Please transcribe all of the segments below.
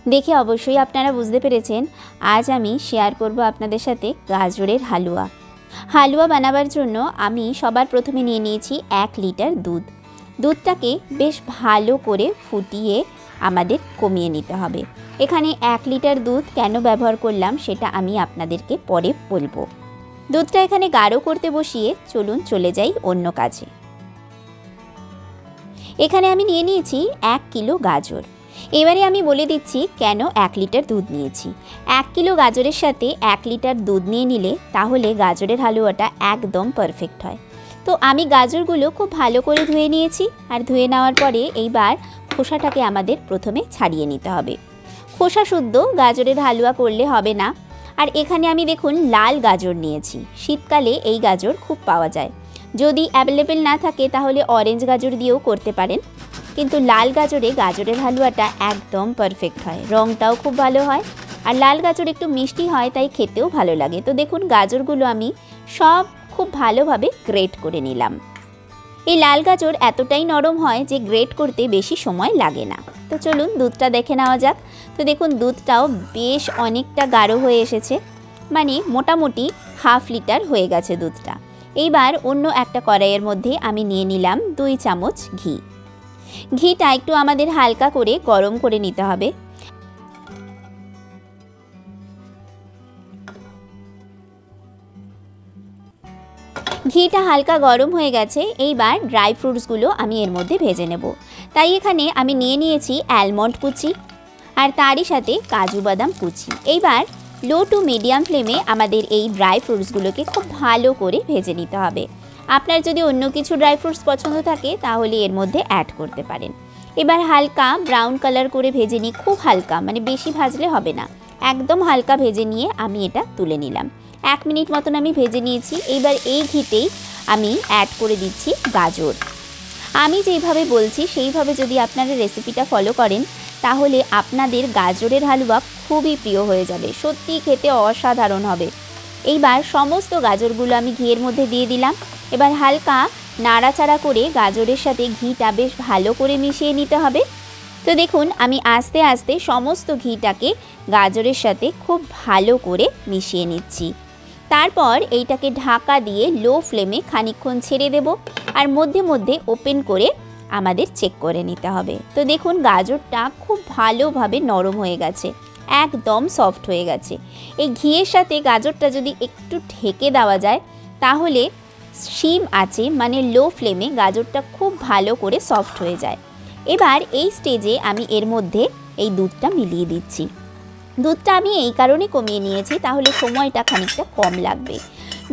দেখে অবশ্যই আপনারা বুঝতে পেরেছেন আজ আমি শেয়ার করব আপনাদের সাথে গাজরের হালুয়া। হালুয়া বানাবার জন্য আমি সবার প্রথমে নিয়ে নিয়েছি 1 লিটার দুধ। দুধটাকে বেশ ভালো করে ফুটিয়ে আমাদের কমিয়ে নিতে হবে। এখানে 1 লিটার দুধ কেন ব্যবহার করলাম সেটা আমি আপনাদেরকে পরে বলবো। দুধটা এখানে গাঢ় করতে বসিয়ে চলুন চলে যাই অন্য কাজে। এখানে আমি নিয়ে নিয়েছি 1 কিলো গাজর। এবারে আমি বলে দিচ্ছি কেন 1 লিটার দুধ নিয়েছি। 1 কিলো গাজরের সাথে 1 লিটার দুধ নিয়ে নিলে তাহলে গাজরের হালুয়াটা একদম পারফেক্ট হয়। তো আমি গাজরগুলো খুব ভালো করে ধুয়ে নিয়েছি, আর ধুয়ে নেওয়ার পরে এইবার খোসাটাকে আমাদের প্রথমে ছাড়িয়ে নিতে হবে। খোসা শুদ্ধ গাজরের হালুয়া করলে হবে না। আর এখানে আমি দেখুন লাল গাজর নিয়েছি। শীতকালে এই গাজর খুব পাওয়া যায়। যদি অ্যাভেলেবেল না থাকে তাহলে অরেঞ্জ গাজর দিয়েও করতে পারেন, কিন্তু লাল গাজরে গাজরের হালুয়াটা একদম পারফেক্ট হয়, রঙটাও খুব ভালো হয়, আর লাল গাজর একটু মিষ্টি হয় তাই খেতেও ভালো লাগে। তো দেখুন গাজরগুলো আমি সব খুব ভালোভাবে গ্রেট করে নিলাম। এই লাল গাজর এতটাই নরম হয় যে গ্রেট করতে বেশি সময় লাগে না। তো চলুন দুধটা দেখে নেওয়া যাক। তো দেখুন দুধটাও বেশ অনেকটা গাঢ় হয়ে এসেছে, মানে মোটামুটি 1/2 লিটার হয়ে গেছে দুধটা। এইবার অন্য একটা কড়াইয়ের মধ্যে আমি নিয়ে নিলাম 2 চামচ ঘি। ঘিটা একটু আমাদের হালকা করে গরম করে নিতে হবে। ঘিটা হালকা গরম হয়ে গেছে। এইবার ড্রাই ফ্রুটসগুলো আমি এর মধ্যে ভেজে নেব। তাই এখানে আমি নিয়ে নিয়েছি অ্যালমন্ড কুচি, আর তারই সাথে কাজু বাদাম কুচি। এইবার লো টু মিডিয়াম ফ্লেমে আমাদের এই ড্রাই ফ্রুটসগুলোকে খুব ভালো করে ভেজে নিতে হবে। আপনার যদি অন্য কিছু ড্রাই ফ্রুটস পছন্দ থাকে তাহলে এর মধ্যে অ্যাড করতে পারেন। এবার হালকা ব্রাউন কালার করে ভেজে নিই, খুব হালকা, মানে বেশি ভাজলে হবে না, একদম হালকা ভেজে নিয়ে আমি এটা তুলে নিলাম। 1 মিনিট মতন আমি ভেজে নিয়েছি। এইবার এই ঘিতেই আমি অ্যাড করে দিচ্ছি গাজর। আমি যেইভাবে বলছি সেইভাবে যদি আপনারা রেসিপিটা ফলো করেন তাহলে আপনাদের গাজরের হালুয়া খুবই প্রিয় হয়ে যাবে, সত্যিই খেতে অসাধারণ হবে। এইবার সমস্ত গাজরগুলো আমি ঘিয়ের মধ্যে দিয়ে দিলাম। এবার হালকা নাড়াচাড়া করে গাজরের সাথে ঘিটা বেশ ভালো করে মিশিয়ে নিতে হবে। তো দেখুন আমি আস্তে আস্তে সমস্ত ঘিটাকে গাজরের সাথে খুব ভালো করে মিশিয়ে নিচ্ছি। তারপর এইটাকে ঢাকা দিয়ে লো ফ্লেমে খানিকক্ষণ ছেড়ে দেব, আর মধ্যে মধ্যে ওপেন করে আমাদের চেক করে নিতে হবে। তো দেখুন গাজরটা খুব ভালোভাবে নরম হয়ে গেছে, একদম সফট হয়ে গেছে। এই ঘিয়ের সাথে গাজরটা যদি একটু ঢেকে দেওয়া যায় তাহলে সিম আছে, মানে লো ফ্লেমে গাজরটা খুব ভালো করে সফট হয়ে যায়। এবার এই স্টেজে আমি এর মধ্যে এই দুধটা মিলিয়ে দিচ্ছি। দুধটা আমি এই কারণে কমিয়ে নিয়েছি, তাহলে সময়টা খানিকটা কম লাগবে।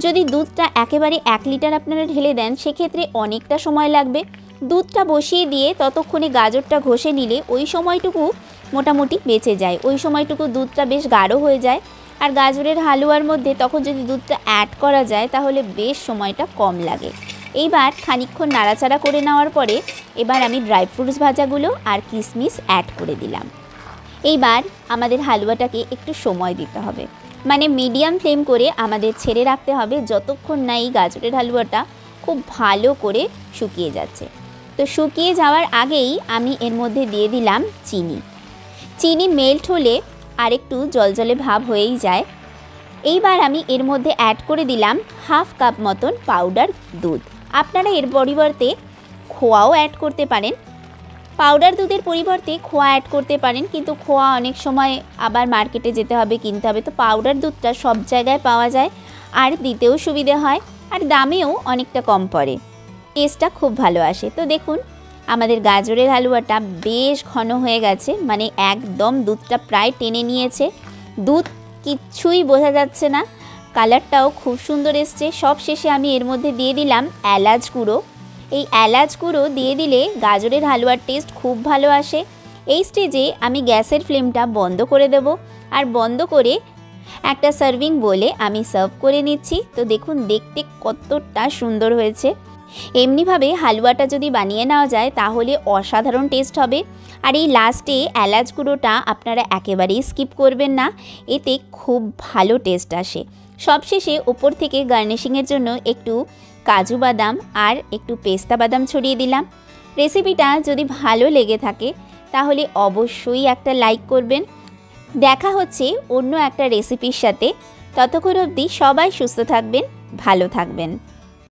যদি দুধটা একেবারে 1 লিটার আপনারা ঢেলে দেন সেক্ষেত্রে অনেকটা সময় লাগবে। দুধটা বসিয়ে দিয়ে ততক্ষণে গাজরটা ঘষে নিলে ওই সময়টুকু মোটামুটি বেঁচে যায়, ওই সময়টুকু দুধটা বেশ গাঢ় হয়ে যায়। আর গাজরের হালুয়ার মধ্যে তখন যদি দুধটা অ্যাড করা যায় তাহলে বেশ সময়টা কম লাগে। এইবার খানিকক্ষণ নাড়াচাড়া করে নেওয়ার পরে এবার আমি ড্রাই ফ্রুটস ভাজাগুলো আর কিশমিশ অ্যাড করে দিলাম। এইবার আমাদের হালুয়াটাকে একটু সময় দিতে হবে, মানে মিডিয়াম ফ্লেম করে আমাদের ছেড়ে রাখতে হবে যতক্ষণ না এই গাজরের হালুয়াটা খুব ভালো করে শুকিয়ে যাচ্ছে। তো শুকিয়ে যাওয়ার আগেই আমি এর মধ্যে দিয়ে দিলাম চিনি। চিনি মেল্ট হলে আর একটু জলজলে ভাব হয়েই যায়। এইবার আমি এর মধ্যে অ্যাড করে দিলাম 1/2 কাপ মতন পাউডার দুধ। আপনারা এর পরিবর্তে খোয়াও অ্যাড করতে পারেন, পাউডার দুধের পরিবর্তে খোয়া অ্যাড করতে পারেন, কিন্তু খোয়া অনেক সময় আবার মার্কেটে যেতে হবে, কিনতে হবে। তো পাউডার দুধটা সব জায়গায় পাওয়া যায়, আর দিতেও সুবিধে হয়, আর দামেও অনেকটা কম পড়ে, টেস্টটা খুব ভালো আসে। তো দেখুন আমাদের গাজরের হালুয়াটা বেশ ঘন হয়ে গেছে, মানে একদম দুধটা প্রায় টেনে নিয়েছে। দুধ কিচ্ছুই বোঝা যাচ্ছে না, কালারটাও খুব সুন্দর এসছে। সব শেষে আমি এর মধ্যে দিয়ে দিলাম এলাচ গুঁড়ো। এই এলাচ গুঁড়ো দিয়ে দিলে গাজরের হালুয়ার টেস্ট খুব ভালো আসে। এই স্টেজে আমি গ্যাসের ফ্লেমটা বন্ধ করে দেব, আর বন্ধ করে একটা সার্ভিং বলে আমি সার্ভ করে নিচ্ছি। তো দেখুন দেখতে কতটা সুন্দর হয়েছে। এমনিভাবে হালুয়াটা যদি বানিয়ে নেওয়া যায় তাহলে অসাধারণ টেস্ট হবে। আর এই লাস্টে এলাচ গুঁড়োটা আপনারা একেবারেই স্কিপ করবেন না, এতে খুব ভালো টেস্ট আসে। সবশেষে ওপর থেকে গার্নিশিংয়ের জন্য একটু কাজু বাদাম আর একটু পেস্তা বাদাম ছড়িয়ে দিলাম। রেসিপিটা যদি ভালো লেগে থাকে তাহলে অবশ্যই একটা লাইক করবেন, দেখা হচ্ছে অন্য একটা রেসিপির সাথে। ততক্ষণ অবধি সবাই সুস্থ থাকবেন, ভালো থাকবেন।